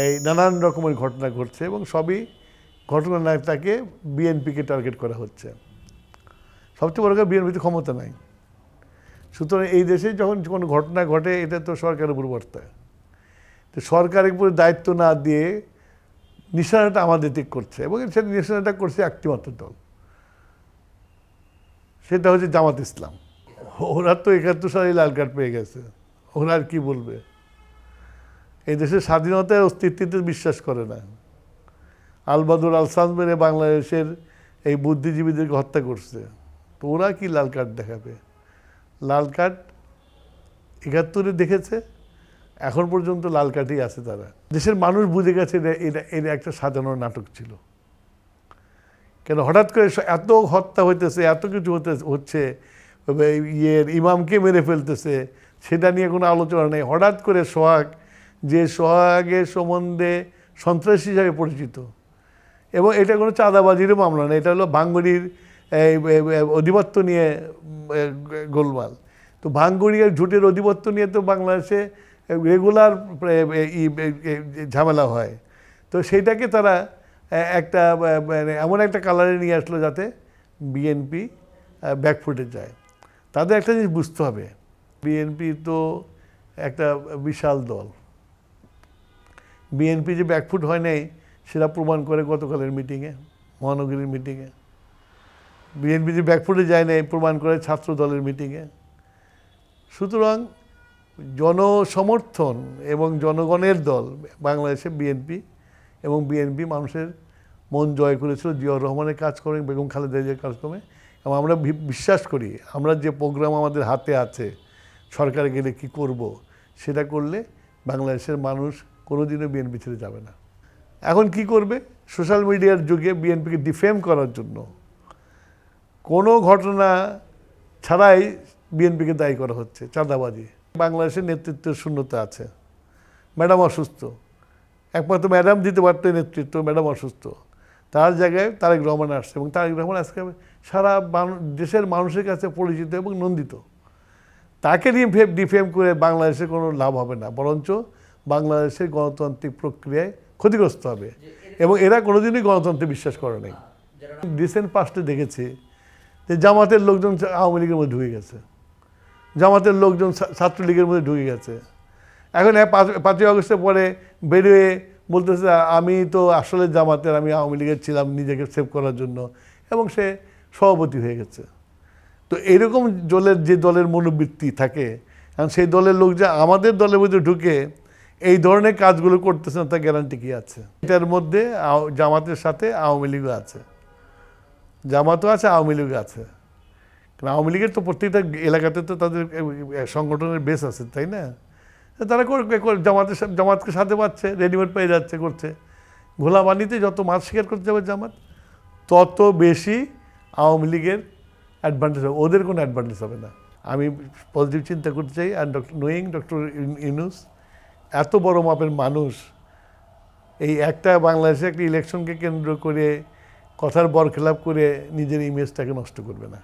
এই নানান রকমের ঘটনা ঘটছে এবং সবই ঘটনাটাকে বিএনপিকে টার্গেট করা হচ্ছে। সবচেয়ে বড় কথা বিএনপিতে ক্ষমতা নাই, সুতরাং এই দেশে যখন কোনো ঘটনা ঘটে এটা তো সরকারের উপর বর্তায়। তো সরকারের উপরে দায়িত্ব না দিয়ে নিশানাটা আমাদের দিক করছে এবং সেটা নিশানাটা করছে একটি মাত্র দল, সেটা হচ্ছে জামাত ইসলাম। ওরা তো ৭১ সালে লাল কার্ড পেয়ে গেছে, ওরা আর কি বলবে? এই দেশের স্বাধীনতার অস্তিত্বে বিশ্বাস করে না। আল বাদর আল সানবেরে বাংলাদেশের এই বুদ্ধিজীবীদেরকে হত্যা করছে, তো ওরা কি লাল কার্ড দেখাবে? লাল কার্ড ৭১-এ দেখেছে, এখন পর্যন্ত লাল কার্ডই আছে তারা। দেশের মানুষ বুঝে গেছে এটা একটা সাজানো নাটক ছিল। কেন হঠাৎ করে এত হত্যা হইতেছে, এত কিছু হচ্ছে, ইমামকে মেরে ফেলতেছে, সেটা নিয়ে কোনো আলোচনা নেই। হঠাৎ করে সোহাগ, যে সোহাগের সম্বন্ধে সন্ত্রাসী হিসাবে পরিচিত, এবং এটা কোনো চাঁদাবাজিরও মামলা না, এটা হলো ভাঙ্গুড়ির অধিপত্য নিয়ে গোলমাল। তো ভাঙ্গুড়ির ঝুটের অধিপত্য নিয়ে তো বাংলাদেশে রেগুলার ঝামেলা হয়। তো সেইটাকে তারা একটা এমন একটা কালারে নিয়ে আসলো যাতে বিএনপি ব্যাকফুটে যায়। তাদের একটা জিনিস বুঝতে হবে, বিএনপি তো একটা বিশাল দল। বিএনপি যে ব্যাকফুট হয় নাই সেটা প্রমাণ করে গতকালের মিটিংয়ে, মহানগরীর মিটিংয়ে। বিএনপি যে ব্যাকফুটে যায় নাই প্রমাণ করে ছাত্র দলের মিটিংয়ে। সুতরাং জনসমর্থন এবং জনগণের দল বাংলাদেশে বিএনপি, এবং বিএনপি মানুষের মন জয় করেছিল জিয়াউর রহমানের কাজকর্মে, বেগম খালেদা জিয়ার কাজকর্মে। এবং আমরা বিশ্বাস করি আমরা যে প্রোগ্রাম আমাদের হাতে আছে, সরকারে গেলে কি করব, সেটা করলে বাংলাদেশের মানুষ কোনোদিনও বিএনপি ছেড়ে যাবে না। এখন কি করবে? সোশ্যাল মিডিয়ার যুগে বিএনপিকে ডিফেম করার জন্য কোনো ঘটনা ছাড়াই বিএনপিকে দায়ী করা হচ্ছে চাঁদাবাজি। বাংলাদেশের নেতৃত্বের শূন্যতা আছে, ম্যাডাম অসুস্থ, একমাত্র ম্যাডাম দিতে পারত নেতৃত্ব, ম্যাডাম অসুস্থ, তার জায়গায় তারেক রহমান আসছে, এবং তারেক রহমান আজকে সারা দেশের মানুষের কাছে পরিচিত এবং নন্দিত। তাকে ডিফেম করে বাংলাদেশের কোনো লাভ হবে না, বরঞ্চ বাংলাদেশের গণতান্ত্রিক প্রক্রিয়ায় ক্ষতিগ্রস্ত হবে, এবং এরা কোনোদিনই গণতন্ত্রে বিশ্বাস করে নাই। রিসেন্ট পাস্টে দেখেছি যে জামাতের লোকজন আওয়ামী লীগের মধ্যে ঢুকে গেছে, জামাতের লোকজন ছাত্রলীগের মধ্যে ঢুকে গেছে। এখন ৫ই আগস্টের পরে বেরিয়ে বলতেছে আমি তো আসলে জামাতের, আমি আওয়ামী লীগের ছিলাম নিজেকে সেভ করার জন্য, এবং সে সভাপতি হয়ে গেছে। তো এরকম দলের মনোবৃত্তি থাকে, কারণ সেই দলের লোক যে আমাদের দলের মধ্যে ঢুকে এই ধরনের কাজগুলো করতেছে না, তার গ্যারান্টি কি আছে? এটার মধ্যে জামাতের সাথে আওয়ামী লীগও আছে, জামাতও আছে, আওয়ামী লীগও আছে। কারণ আওয়ামী লীগের তো প্রত্যেকটা এলাকাতে তো তাদের সংগঠনের বেস আছে, তাই না? তারা জামাতকে সাথে পাচ্ছে, রেডিমেড পেয়ে যাচ্ছে, করছে। ঘোলাবানিতে যত মাছ শিকার করতে যাবে জামাত, তত বেশি আওয়ামী লীগের অ্যাডভান্টেজ হবে, ওদের কোনো অ্যাডভান্টেজ হবে না। আমি পজিটিভ চিন্তা করতে চাই। আর ডক্টর ইউনূস এত বড় মাপের মানুষ, এই একটা বাংলাদেশে একটা ইলেকশনকে কেন্দ্র করে কথার বরখেলাপ করে নিজের ইমেজটাকে নষ্ট করবে না।